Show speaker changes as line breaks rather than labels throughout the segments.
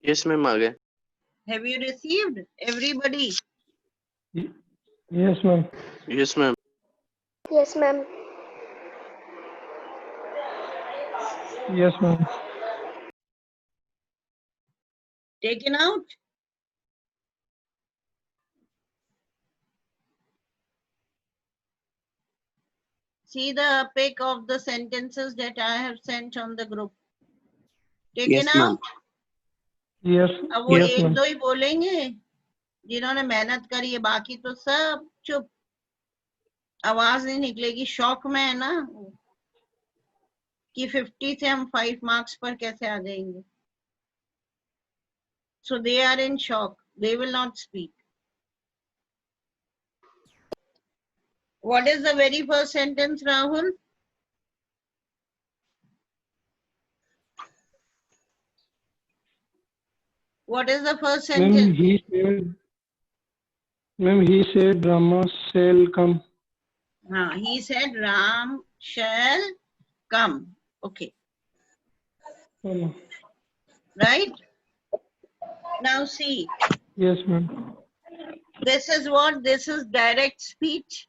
Yes, ma'am. आ गए.
Have you received, everybody?
Yes, ma'am.
Yes, ma'am.
Yes, ma'am.
Yes, ma'am.
Taken out? See the pic of the sentences that I have sent on the group. Taken
Yes, ma'am.
out?
Yes,
अब वो
yes,
एक
ma'am.
दो ही बोलेंगे जिन्होंने मेहनत करी है, बाकी तो सब चुप, आवाज नहीं निकलेगी। शौक में है ना कि 50 से हम 5 मार्क्स पर कैसे आ जाएंगे। So they are in shock. They will not speak. What is the very first sentence, Rahul? What is the first
Ma'am,
sentence?
he said Rama shall come.
He said Ram shall come. Okay,
Oh,
right? Now see,
yes, ma'am.
this is what? This is direct speech.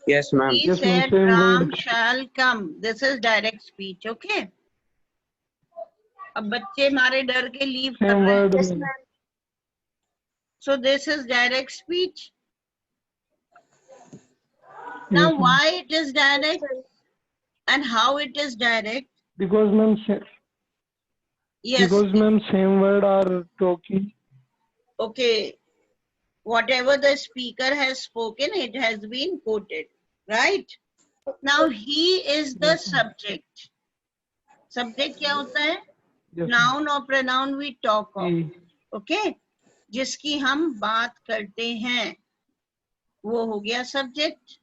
Yes, ma'am.
He
Yes, ma'am,
said
same
Ram
word.
shall come. This is direct speech, okay? अब बच्चे हमारे डर के leave कर
Same
रहे हैं।
word.
Yes,
ma'am.
ma'am.
So this is direct speech.
Yes,
Now
ma'am.
why it is direct and how it is direct?
Because ma'am,
Yes,
same word are talking.
okay. Whatever the speaker has spoken, it has been quoted, right? Now he is the
Yes, ma'am.
subject. Subject क्या होता है?
Yes, ma'am.
Noun or pronoun we talk of.
He.
Okay? जिसकी हम बात करते हैं वो हो गया subject,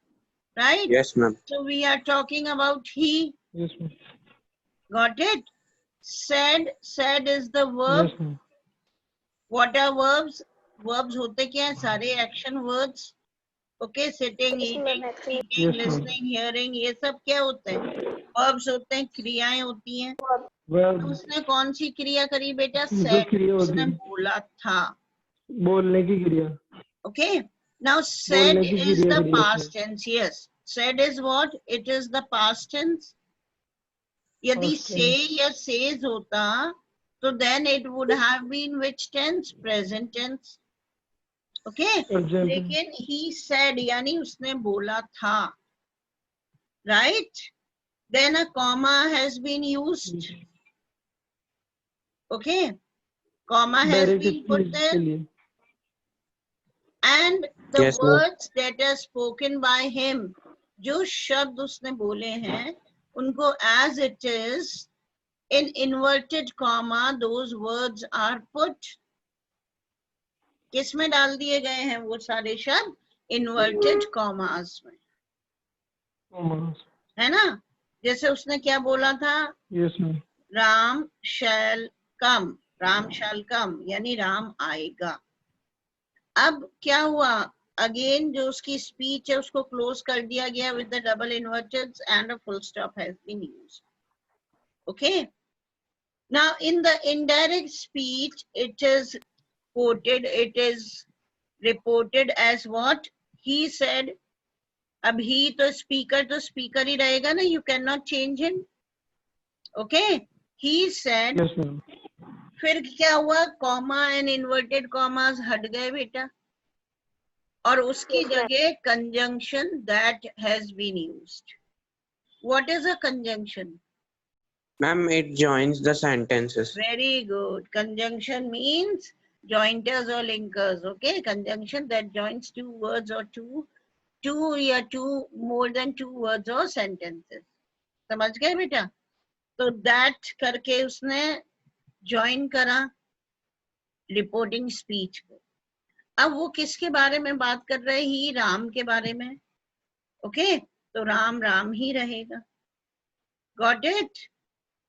right?
Yes, ma'am.
So we are talking about he.
Yes, ma'am.
Got it? Said is the verb.
Yes, ma'am.
What are verbs? Verbs होते क्या है? सारे action words. Okay, sitting,
Yes,
eating,
ma'am.
speaking,
Yes, ma'am.
listening, hearing, ये सब क्या होते हैं? Verbs होते हैं, क्रियाएं होती हैं।
Verb.
तो उसने कौन सी क्रिया करी बेटा?
जो
Said,
क्रिया होती
उसने
है,
बोला था।
बोलने की क्रिया,
Okay, now said
बोलने की
is
क्रिया
the
करी उसने.
past tense. Yes, said is what? It is the past tense. यदि
Past
say
tense.
या says होता, तो then it would have been which tense? Present tense. Okay,
Urgent.
लेकिन he said यानी उसने बोला था, right? Then a comma has been used. Okay, comma has
Direct
been put
speech के
there,
लिए.
and the
Yes, ma'am.
words that are spoken by him, जो शब्द उसने बोले हैं, उनको as it is in inverted comma, those words are put. किस में डाल दिए गए हैं वो सारे शब्द? Inverted commas में, है ना? जैसे उसने क्या बोला था?
Yes, ma'am.
Ram shall come. Ram shall come यानी राम आएगा। अब क्या हुआ? अगेन जो उसकी स्पीच है उसको क्लोज कर दिया गया with the double inverteds and a full stop has been used. Okay, now in the indirect speech it is quoted, it is reported as what he said. अब ही तो स्पीकर ही रहेगा ना, you cannot change him. Okay, he said.
Yes, ma'am.
फिर क्या हुआ? Comma and inverted commas हट गए बेटा, और उसकी जगह conjunction that has been used. What is a conjunction?
Ma'am, it joins the sentences.
Very good. Conjunction means jointers or linkers. Okay, conjunction that joins two words or two more than two words or sentences. समझ गए बेटा? तो that करके उसने join करा reporting speech को. अब वो किसके बारे में बात कर रहे हैं? ही राम के बारे में. ओके, तो राम राम ही रहेगा. Got it?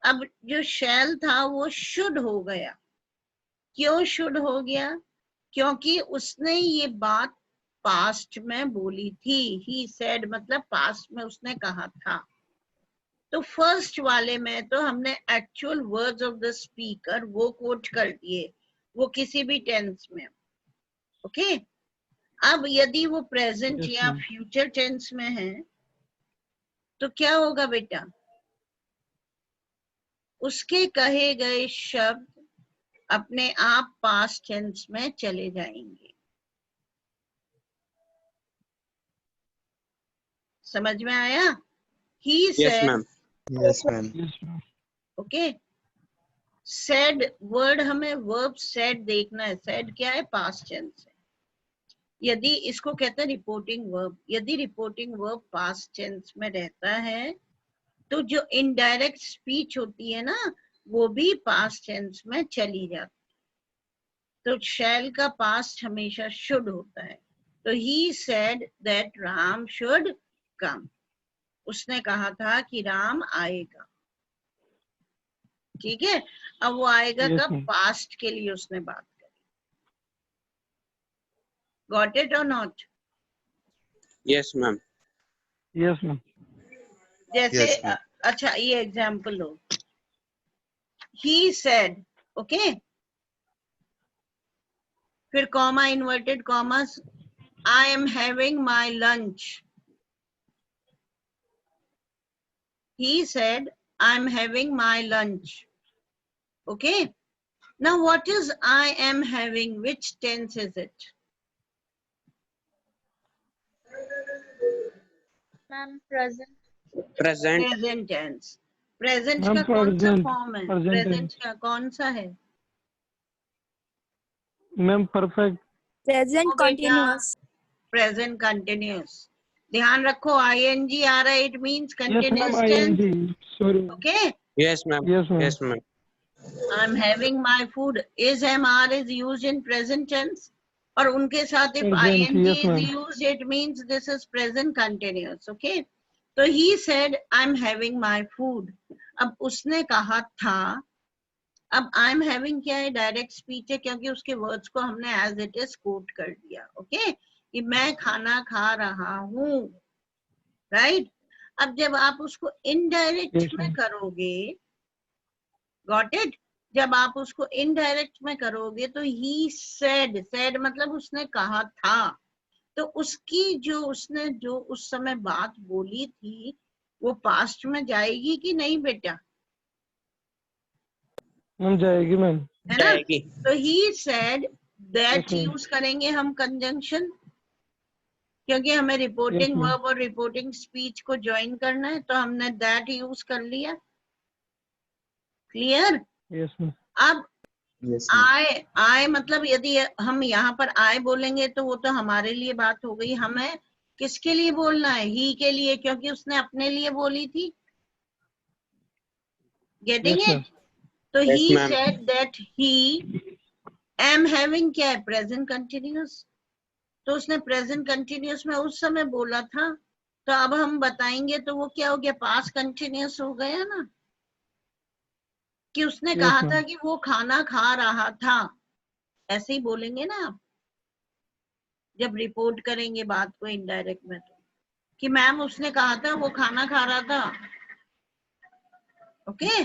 अब जो शैल था वो शुड हो गया. क्यों शुड हो गया? क्योंकि उसने ये बात पास्ट में बोली थी. ही सेड मतलब पास्ट में उसने कहा था. तो फर्स्ट वाले में तो हमने actual words of the speaker वो कोट कर दिए, वो किसी भी टेंस में, ओके। अब यदि वो प्रेजेंट
Yes,
या
ma'am.
फ्यूचर टेंस में है तो क्या होगा बेटा, उसके कहे गए शब्द अपने आप पास्ट टेंस में चले जाएंगे। समझ में आया? He
Yes,
said,
ma'am.
Yes, ma'am.
Yes, ma'am.
Okay. said word हमें वर्ब said देखना है। said क्या है? पास्ट टेंस है। यदि इसको कहते हैं रिपोर्टिंग वर्ब, यदि रिपोर्टिंग वर्ब पास्ट टेंस में रहता है तो जो इनडायरेक्ट स्पीच होती है ना वो भी पास्ट टेंस में चली जाती है। तो शैल का पास्ट हमेशा शुड होता है। तो ही said that Ram should come, उसने कहा था कि राम आएगा। ठीक है, अब वो आएगा
Yes,
कब?
ma'am.
पास्ट के लिए उसने बात करी। गॉट इट और not?
Yes, ma'am.
Yes, ma'am.
जैसे
Yes, ma'am.
अच्छा ये एग्जाम्पल लो, ही सेड, ओके, फिर comma, inverted commas, I am having my lunch. He said I am having my lunch, okay. Now what is I am having? Which tense is it?
Ma'am, present.
Present.
Present tense. Present
Ma'am,
का कौन सा
present.
Form है?
Present
present
tense.
का कौन सा है?
Ma'am, perfect.
Present
ओ बेटा,
continuous.
Present continuous. ध्यान रखो आईएनजी आ रहा है, it means
Yes, ma'am.
Continuous tense,
ING. Sorry.
Okay.
Yes, ma'am.
Yes, ma'am.
Yes, ma'am.
I'm having my food. Is MR is used in present tense. और उनके साथ if
Present.
ing
Yes,
is
ma'am.
used, it means this is present continuous. Okay. तो he said, I'm having my food. अब उसने कहा था, अब I'm having क्या है? डायरेक्ट स्पीच है, क्योंकि उसके वर्ड्स को हमने as it is कोट कर दिया। ओके, कि मैं खाना खा रहा हूँ, राइट। अब जब आप उसको इनडायरेक्ट
Yes,
में
ma'am.
करोगे, गॉट इट, जब आप उसको इनडायरेक्ट में करोगे तो ही सेड, सेड मतलब उसने कहा था, तो उसकी जो उसने जो उस समय बात बोली थी वो पास्ट में जाएगी कि नहीं बेटा?
Ma'am, जाएगी ma'am.
है ना?
जाएगी।
तो ही said that
Yes, ma'am.
Use करेंगे हम कंजंक्शन, क्योंकि हमें
Yes,
रिपोर्टिंग
ma'am.
वर्ब और रिपोर्टिंग स्पीच को ज्वाइन करना है, तो हमने दैट यूज कर लिया। क्लियर?
Yes, ma'am.
अब
Yes, ma'am.
आय मतलब यदि हम यहाँ पर आय बोलेंगे तो वो तो हमारे लिए बात हो गई, हमें किसके लिए बोलना है? ही के लिए, क्योंकि उसने अपने लिए बोली थी। Getting
Yes, ma'am.
इट? तो
Yes,
he
ma'am.
Said that he am having क्या है? Present continuous. तो उसने प्रेजेंट कंटिन्यूअस में उस समय बोला था, तो अब हम बताएंगे तो वो क्या हो गया? पास्ट कंटिन्यूअस हो गया ना, कि उसने
Yes,
कहा
ma'am.
था कि वो खाना खा रहा था, ऐसे ही बोलेंगे ना आप जब रिपोर्ट करेंगे बात को इनडायरेक्ट में, तो कि मैम उसने कहा था वो खाना खा रहा था। ओके,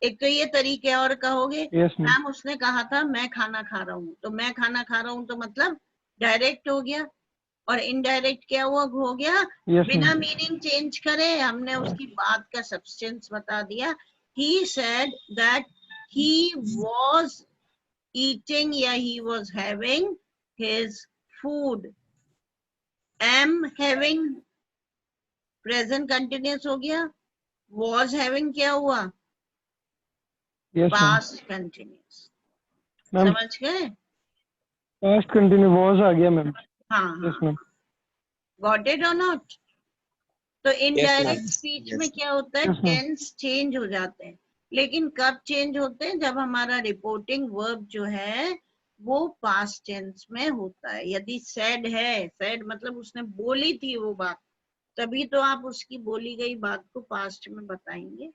एक तो ये तरीके और कहोगे,
Yes, ma'am.
मैम उसने कहा था मैं खाना खा रहा हूँ, तो मैं खाना खा रहा हूँ तो मतलब डायरेक्ट हो गया, और इनडायरेक्ट क्या हुआ? हो गया,
Yes,
बिना
ma'am.
मीनिंग चेंज करे हमने उसकी बात का सब्सटेंस बता दिया। He said that he was eating या he was having his food. Am having present continuous हो गया, was having क्या हुआ?
Yes, ma'am.
Past continuous.
Ma'am,
समझ गए?
past continue was आ गया ma'am.
हाँ
Yes,
हाँ,
ma'am.
गॉट इट और नॉट? तो
Yes,
indirect
ma'am.
Speech
Yes.
में क्या होता है?
Yes, ma'am.
टेंस चेंज हो जाते हैं, लेकिन कब चेंज होते हैं? जब हमारा रिपोर्टिंग वर्ब जो है वो पास्ट टेंस में होता है। यदि सेड है, सेड मतलब उसने बोली थी वो बात, तभी तो आप उसकी बोली गई बात को पास्ट में बताएंगे।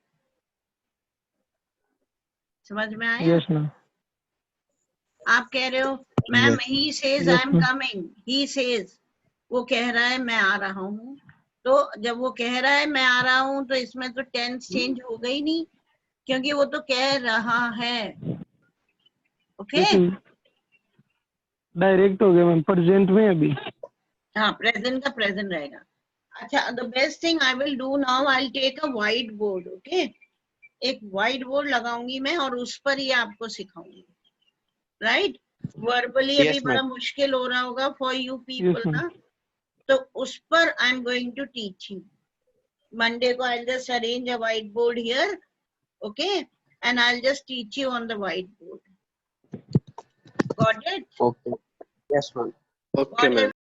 समझ में आया?
Yes, ma'am.
आप कह रहे हो ma'am
Yes.
He says
Yes,
I am
ma'am.
Coming, he says वो कह रहा है मैं आ रहा हूँ, तो जब वो कह रहा है मैं आ रहा हूँ तो इसमें तो टेंस चेंज हो गई नहीं, क्योंकि वो तो कह रहा है। ओके,
डायरेक्ट हो गया मैम, प्रेजेंट में अभी।
हाँ प्रेजेंट का प्रेजेंट रहेगा। अच्छा, the best thing I will do now, I will take a white board. Okay, एक व्हाइट बोर्ड लगाऊंगी मैं और उस पर ये आपको सिखाऊंगी। राइट, वर्बली अभी
Yes,
बड़ा
ma'am.
मुश्किल हो रहा होगा for you
yes
people
ma'am.
ना, तो उस पर I am going to teach you. Monday को I just arrange a white board here, okay, and I just teach you on the white board. Got it?
Okay. Yes, ma'am. Okay,
Whatever
ma'am.